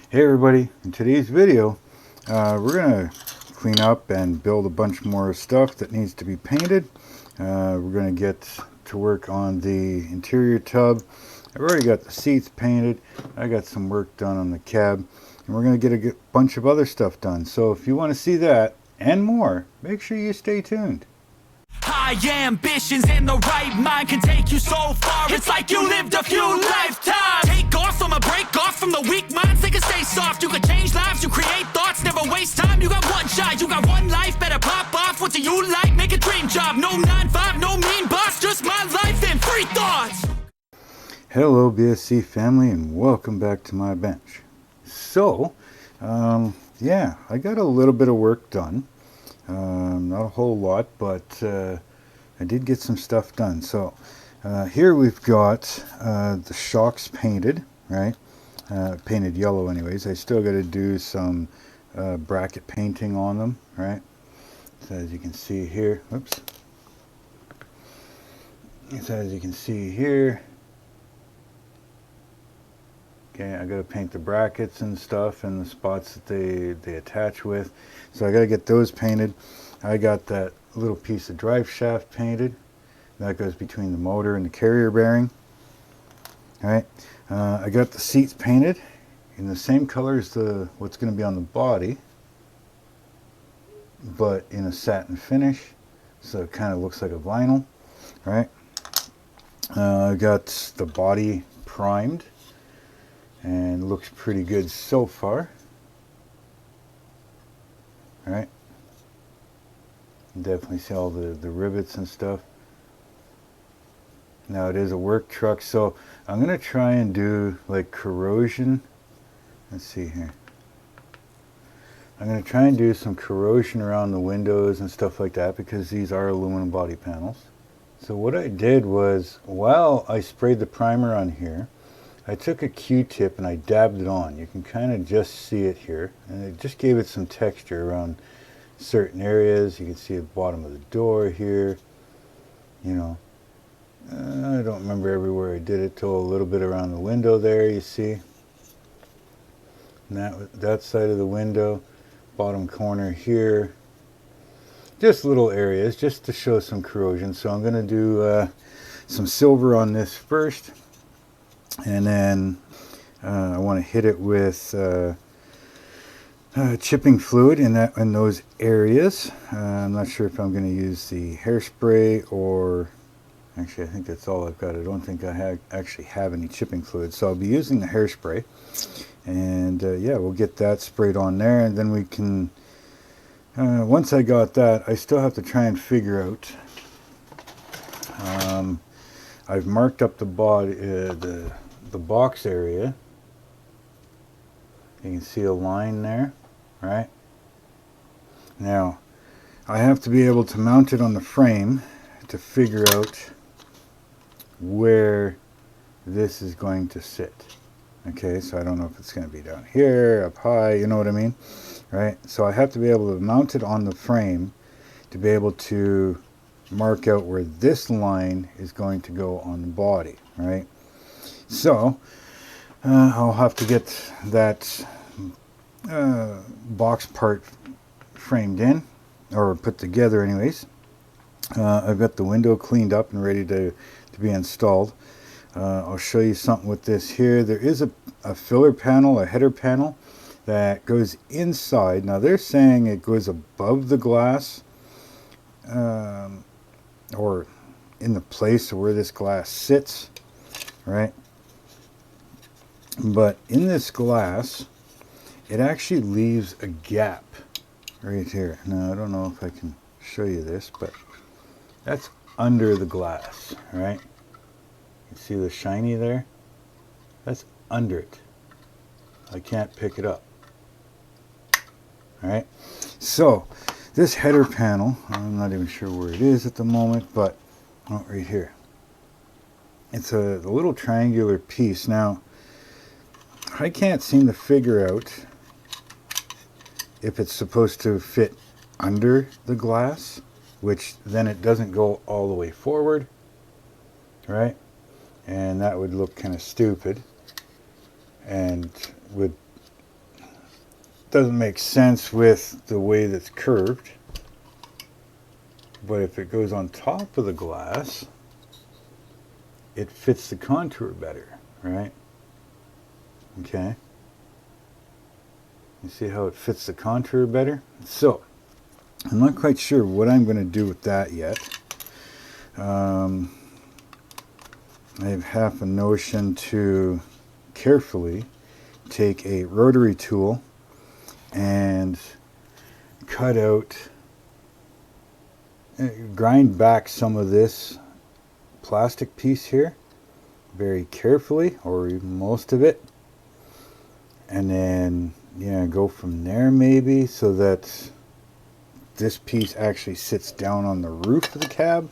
Hey everybody, in today's video we're going to clean up and build a bunch more stuff that needs to be painted. We're going to get to work on the interior tub. I've already got the seats painted. I got some work done on the cab, and we're going to get a bunch of other stuff done. So if you want to see that and more, make sure you stay tuned. High ambitions and the right mind can take you so far. It's like you lived a few lifetimes. Take off from a break off from the weak minds. They can stay soft. You can change lives. You create thoughts. Never waste time. You got one shot. You got one life. Better pop off. What do you like? Make a dream job. No 9-5. No mean boss. Just my life and free thoughts. Hello BSC family, and welcome back to my bench. So yeah, I got a little bit of work done. Not a whole lot, but I did get some stuff done. So here we've got the shocks painted, right? Painted yellow anyways. I still got to do some bracket painting on them, right? So as you can see here, oops. So as you can see here, okay, I got to paint the brackets and stuff and the spots that they attach with. So I got to get those painted. I got that little piece of drive shaft painted. That goes between the motor and the carrier bearing. All right. I got the seats painted in the same color as what's going to be on the body, but in a satin finish, so it kind of looks like a vinyl. All right. I got the body primed, and looks pretty good so far. All right. Definitely see all the rivets and stuff. Now it is a work truck, so I'm going to try and do like corrosion. Let's see here. I'm going to try and do some corrosion around the windows and stuff like that, because these are aluminum body panels. So what I did was, while I sprayed the primer on here, I took a Q-tip and I dabbed it on. You can kind of just see it here, and it just gave it some texture around certain areas. You can see the bottom of the door here, you know. I don't remember everywhere I did it, till a little bit around the window there, you see. And that side of the window, bottom corner here. Just little areas, just to show some corrosion. So I'm going to do some silver on this first. And then I want to hit it with chipping fluid in those areas. I'm not sure if I'm going to use the hairspray, or actually I think that's all I've got. I don't think I actually have any chipping fluid, so I'll be using the hairspray. And yeah, we'll get that sprayed on there, and then we can, once I got that, I still have to try and figure out, I've marked up the body, the box area. You can see a line there, right? Now, I have to be able to mount it on the frame to figure out where this is going to sit. Okay, so I don't know if it's going to be down here, up high, you know what I mean? Right? So I have to be able to mount it on the frame to be able to mark out where this line is going to go on the body, right? So I'll have to get that box part framed in, or put together anyways. I've got the window cleaned up and ready to be installed. I'll show you something with this here. There is a filler panel, a header panel, that goes inside. Now they're saying it goes above the glass, or in the place where this glass sits, right? But in this glass, it actually leaves a gap right here. Now I don't know if I can show you this, but that's under the glass, right? You see the shiny there? That's under it. I can't pick it up. All right. So this header panel, I'm not even sure where it is at the moment, but oh, right here. It's a little triangular piece. Now, I can't seem to figure out if it's supposed to fit under the glass, which then it doesn't go all the way forward, right? And that would look kind of stupid and would doesn't make sense with the way that's curved. But if it goes on top of the glass, it fits the contour better, right? Okay. You see how it fits the contour better? So, I'm not quite sure what I'm going to do with that yet. I have half a notion to carefully take a rotary tool and cut out, grind back some of this plastic piece here very carefully, or even most of it, and then go from there maybe, so that this piece actually sits down on the roof of the cab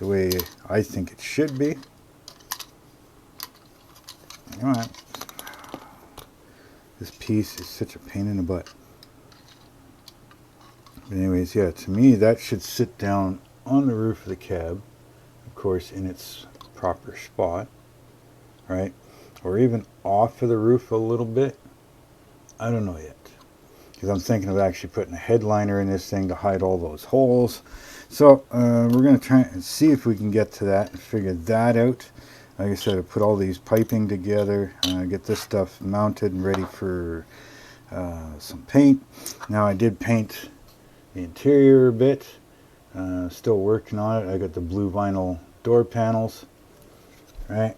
the way I think it should be. Alright. This piece is such a pain in the butt. But anyways, yeah, to me that should sit down on the roof of the cab, of course in its proper spot, right? Or even off of the roof a little bit. I don't know yet, because I'm thinking of actually putting a headliner in this thing to hide all those holes. So we're going to try and see if we can get to that and figure that out. Like I said, I put all these piping together, get this stuff mounted and ready for some paint. Now I did paint the interior a bit, still working on it. I got the blue vinyl door panels, right?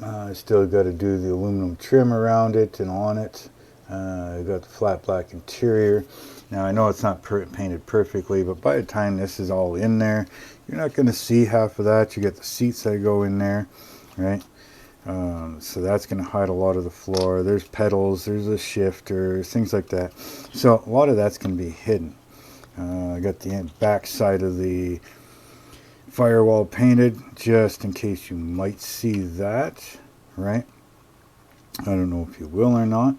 I still got to do the aluminum trim around it and on it. I got the flat black interior. Now I know it's not painted perfectly, but by the time this is all in there, you're not going to see half of that. You get the seats that go in there, right? So that's going to hide a lot of the floor. There's pedals, there's a shifter, things like that. So a lot of that's going to be hidden. I got the back side of the firewall painted, just in case you might see that, right? I don't know if you will or not.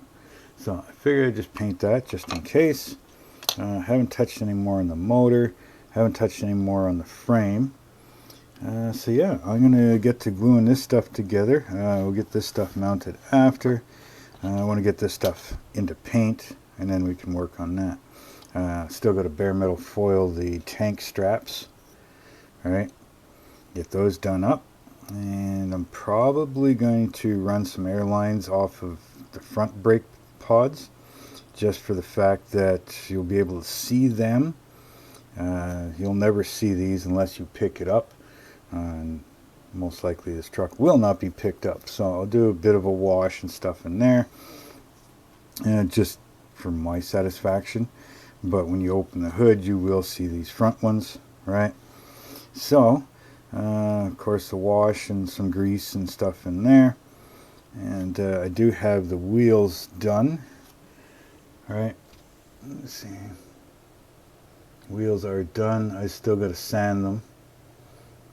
So I figured I'd just paint that just in case. Haven't touched any more on the motor. Haven't touched any more on the frame. So yeah, I'm going to get to gluing this stuff together. We'll get this stuff mounted after. I want to get this stuff into paint, and then we can work on that. Still got to bare metal foil the tank straps. Alright, get those done up. And I'm probably going to run some air lines off of the front brake pods, just for the fact that you'll be able to see them. You'll never see these unless you pick it up, and most likely this truck will not be picked up, so I'll do a bit of a wash and stuff in there, and just for my satisfaction. But when you open the hood, you will see these front ones, right? So of course the wash and some grease and stuff in there, and I do have the wheels done. Alright, let's see. Wheels are done. I still got to sand them.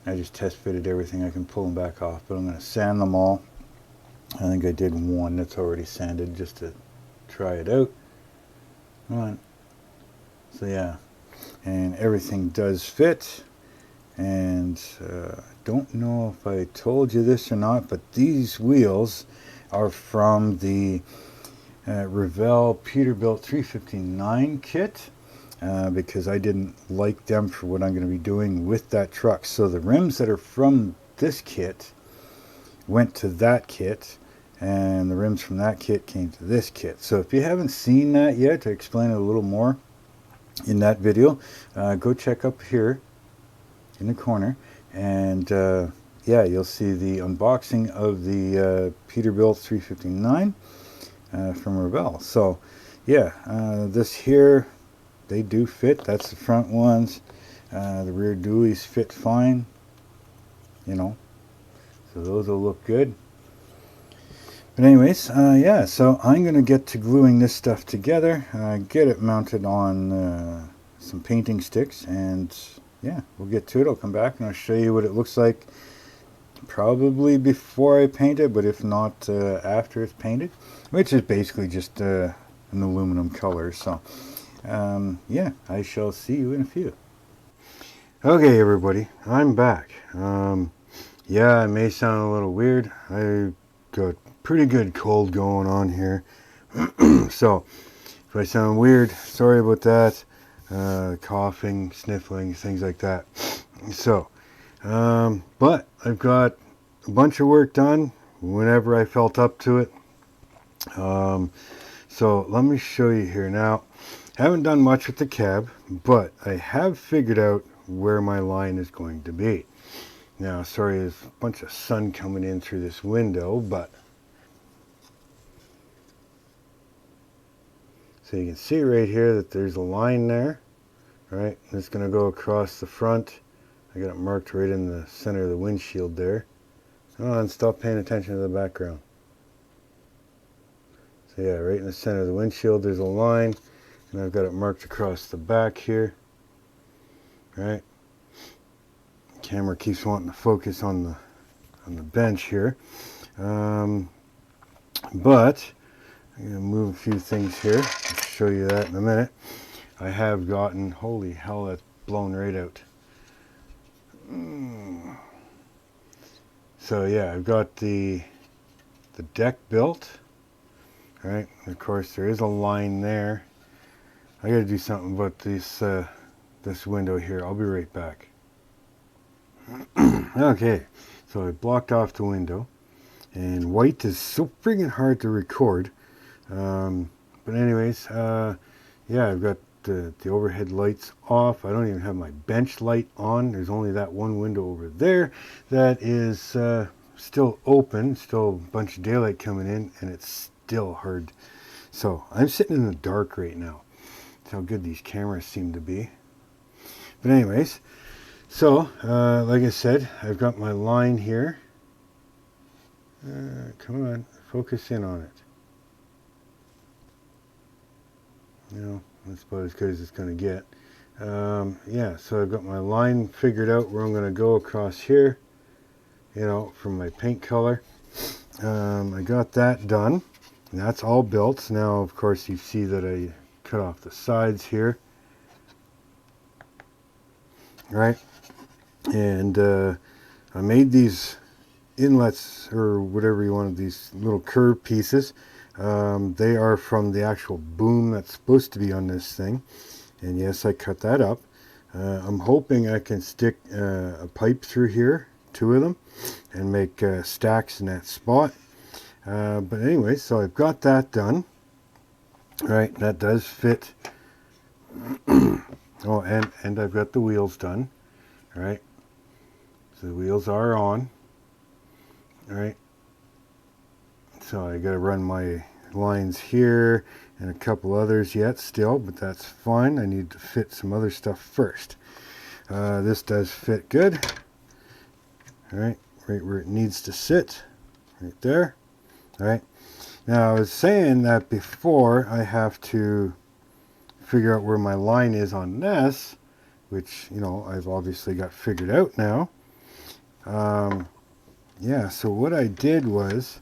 I just test fitted everything. I can pull them back off, but I'm going to sand them all. I think I did one that's already sanded just to try it out. Come on. So yeah, and everything does fit. And don't know if I told you this or not, but these wheels are from the Revell Peterbilt 359 kit, because I didn't like them for what I'm going to be doing with that truck. So the rims that are from this kit went to that kit, and the rims from that kit came to this kit. So if you haven't seen that yet, I explain it a little more in that video. Go check up here in the corner, and yeah, you'll see the unboxing of the Peterbilt 359 from Revell. So yeah, this here, they do fit. That's the front ones. The rear dualies fit fine, you know, so those will look good. But anyways, yeah, so I'm going to get to gluing this stuff together, get it mounted on some painting sticks, and yeah, we'll get to it. I'll come back and I'll show you what it looks like, probably before I paint it, but if not, after it's painted, which is basically just an aluminum color. So yeah, I shall see you in a few. Okay everybody, I'm back. Yeah, it may sound a little weird. I got pretty good cold going on here, So if I sound weird, sorry about that. Coughing, sniffling, things like that. So, but I've got a bunch of work done whenever I felt up to it. So let me show you here now. Haven't done much with the cab, but I have figured out where my line is going to be. Now, sorry, there's a bunch of sun coming in through this window, but so you can see right here that there's a line there, right? And it's going to go across the front. I got it marked right in the center of the windshield there. Oh, and stop paying attention to the background. So yeah, right in the center of the windshield there's a line, and I've got it marked across the back here, right? Camera keeps wanting to focus on the bench here, but I'm gonna move a few things here. I'll show you that in a minute. I have gotten, holy hell, that's blown right out. So yeah, I've got the deck built, right? And of course there is a line there. I got to do something about this window here. I'll be right back. Okay, so I blocked off the window, and white is so friggin' hard to record. But anyways, yeah, I've got the overhead lights off. I don't even have my bench light on. There's only that one window over there that is still open, still a bunch of daylight coming in, and it's still hard. So I'm sitting in the dark right now. That's how good these cameras seem to be. But anyways, so like I said, I've got my line here. Come on, focus in on it. You know, that's about as good as it's going to get. Yeah, so I've got my line figured out where I'm going to go across here, you know, from my paint color. I got that done, and that's all built. Now, of course, you see that I cut off the sides here, right? And I made these inlets, or whatever you want, these little curved pieces. They are from the actual boom that's supposed to be on this thing, and yes, I cut that up. I'm hoping I can stick a pipe through here, 2 of them, and make stacks in that spot. But anyway, so I've got that done. Right, that does fit. Oh, and I've got the wheels done. Right, so the wheels are on. Right, so I got to run my lines here and a couple others yet still, but that's fine. I need to fit some other stuff first. This does fit good. All right, right where it needs to sit, right there. All right. Now, I was saying that before I have to figure out where my line is on this, which, you know, I've obviously got figured out now. Yeah, so what I did was,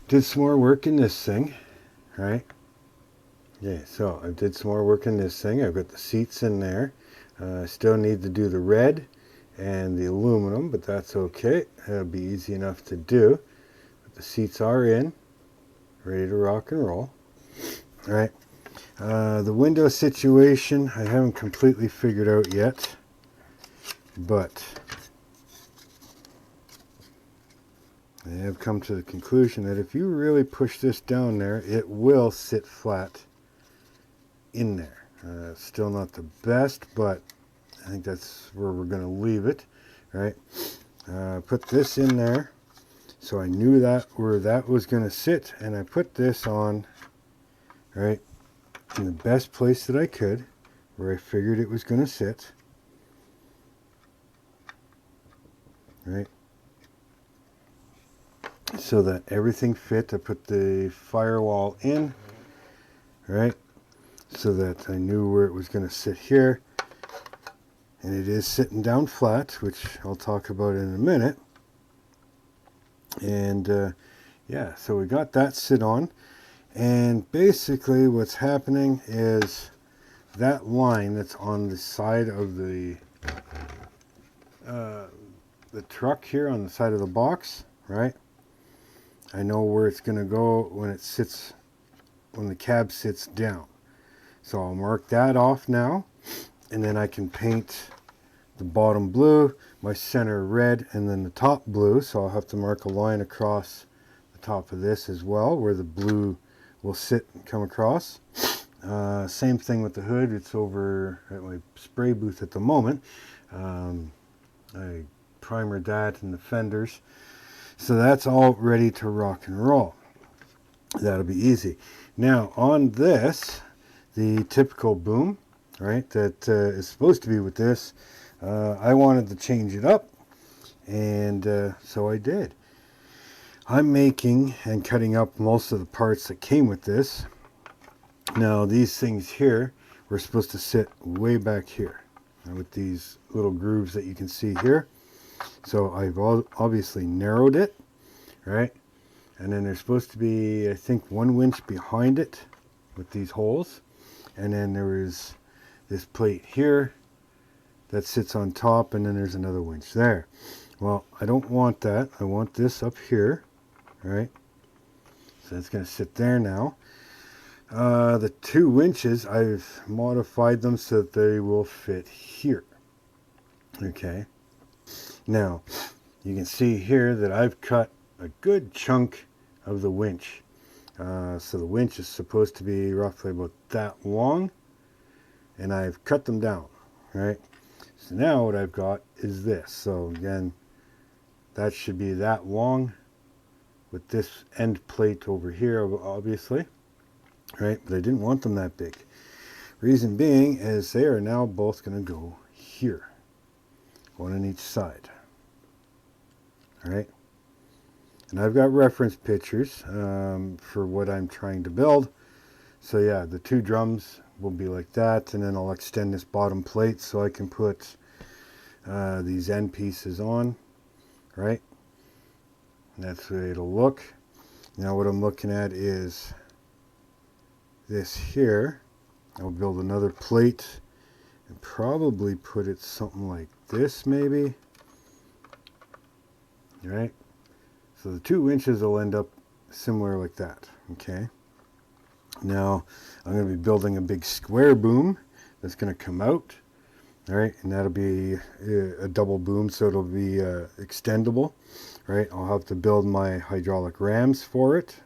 did some more work in this thing, right? Yeah, so I did some more work in this thing. I've got the seats in there. I still need to do the red and the aluminum, but that's okay. That'll be easy enough to do. But the seats are in, ready to rock and roll. All right. The window situation I haven't completely figured out yet, but I have come to the conclusion that if you really push this down there, it will sit flat in there. Still not the best, but I think that's where we're going to leave it. Right? Put this in there, so I knew that where that was going to sit, and I put this on, right, in the best place that I could, where I figured it was going to sit. Right? So that everything fit. I put the firewall in, right, so that I knew where it was going to sit here. And it is sitting down flat, which I'll talk about in a minute. And yeah, so we got that sit on. And basically what's happening is that line that's on the side of the truck here, on the side of the box, right? I know where it's going to go when it sits when the cab sits down. So I'll mark that off now, and then I can paint the bottom blue, my center red, and then the top blue. So I'll have to mark a line across the top of this as well, where the blue will sit and come across. Same thing with the hood. It's over at my spray booth at the moment. I primered that and the fenders. So that's all ready to rock and roll. That'll be easy. Now on this, the typical boom, right, that is supposed to be with this, I wanted to change it up, and so I did. I'm making and cutting up most of the parts that came with this. Now these things here were supposed to sit way back here with these little grooves that you can see here. So I've obviously narrowed it, right? And then there's supposed to be, I think, 1 winch behind it with these holes. And then there is this plate here that sits on top, and then there's another winch there. Well, I don't want that. I want this up here, right? So it's going to sit there now. The 2 winches, I've modified them so that they will fit here. Okay. Now, you can see here that I've cut a good chunk of the winch. So the winch is supposed to be roughly about that long, and I've cut them down, right? So now what I've got is this. So again, that should be that long with this end plate over here, obviously, right? But I didn't want them that big. Reason being is they are now both going to go here, one on each side. All right. And I've got reference pictures for what I'm trying to build. So yeah, the 2 drums will be like that, and then I'll extend this bottom plate so I can put these end pieces on, right? And that's the way it'll look. Now what I'm looking at is this here. I'll build another plate and probably put it something like this maybe, right? So the 2 inches will end up similar like that, okay? Now I'm going to be building a big square boom that's going to come out, all right? And that'll be a double boom, so it'll be extendable, right? I'll have to build my hydraulic rams for it,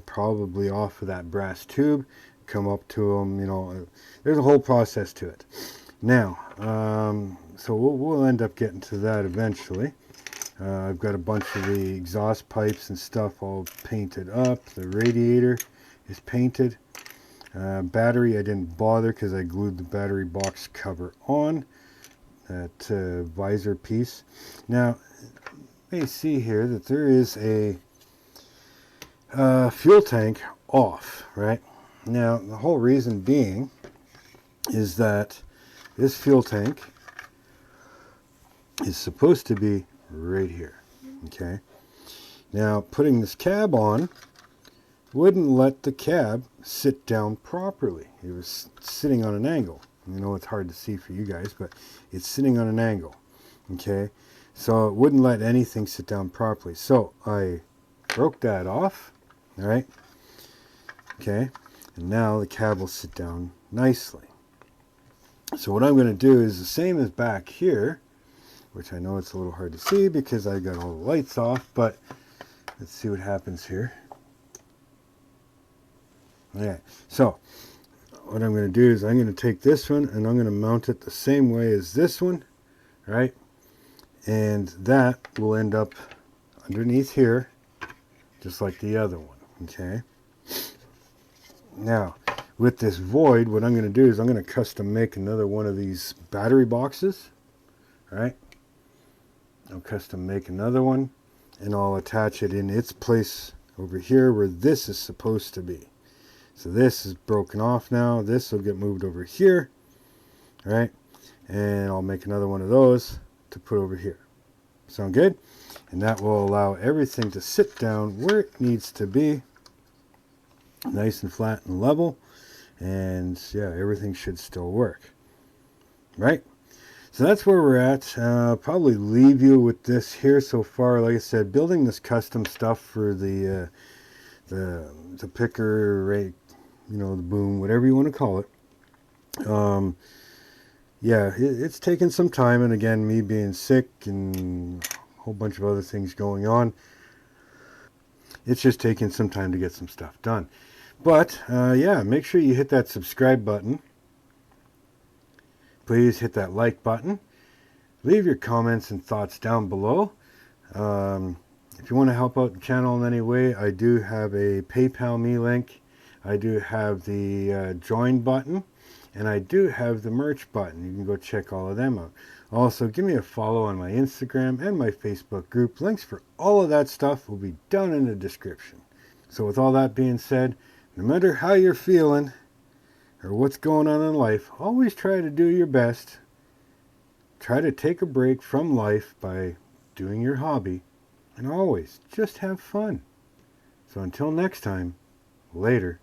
probably off of that brass tube, come up to them, you know, there's a whole process to it. Now, so we'll end up getting to that eventually. I've got a bunch of the exhaust pipes and stuff all painted up. The radiator is painted. Battery, I didn't bother because I glued the battery box cover on. That visor piece. Now, you may see here that there is a fuel tank off, right? Now, the whole reason being is that this fuel tank is supposed to be right here, okay? Now, putting this cab on wouldn't let the cab sit down properly. It was sitting on an angle. I know it's hard to see for you guys, but it's sitting on an angle, okay? So it wouldn't let anything sit down properly. So I broke that off, all right? Okay, and now the cab will sit down nicely. So what I'm going to do is the same as back here, which I know it's a little hard to see because I got all the lights off, but let's see what happens here. Okay, so what I'm going to do is I'm going to take this one and I'm going to mount it the same way as this one, right? And that will end up underneath here, just like the other one, okay? Now, with this void, what I'm going to do is I'm going to custom make another one of these battery boxes, right? I'll custom make another one, and I'll attach it in its place over here where this is supposed to be. So this is broken off now. This will get moved over here, right? And I'll make another one of those to put over here. Sound good? And that will allow everything to sit down where it needs to be, nice and flat and level. And yeah, everything should still work, right? So that's where we're at. Probably leave you with this here so far. Like I said, building this custom stuff for the the picker, rake, you know, the boom, whatever you want to call it. Yeah, it's taken some time, and again, me being sick and a whole bunch of other things going on, it's just taking some time to get some stuff done. But yeah, make sure you hit that subscribe button. Please hit that like button. Leave your comments and thoughts down below. If you want to help out the channel in any way, I do have a PayPal me link. I do have the join button. And I do have the merch button. You can go check all of them out. Also, give me a follow on my Instagram and my Facebook group. Links for all of that stuff will be down in the description. So with all that being said, no matter how you're feeling or what's going on in life, always try to do your best. Try to take a break from life by doing your hobby. And always just have fun. So until next time, later.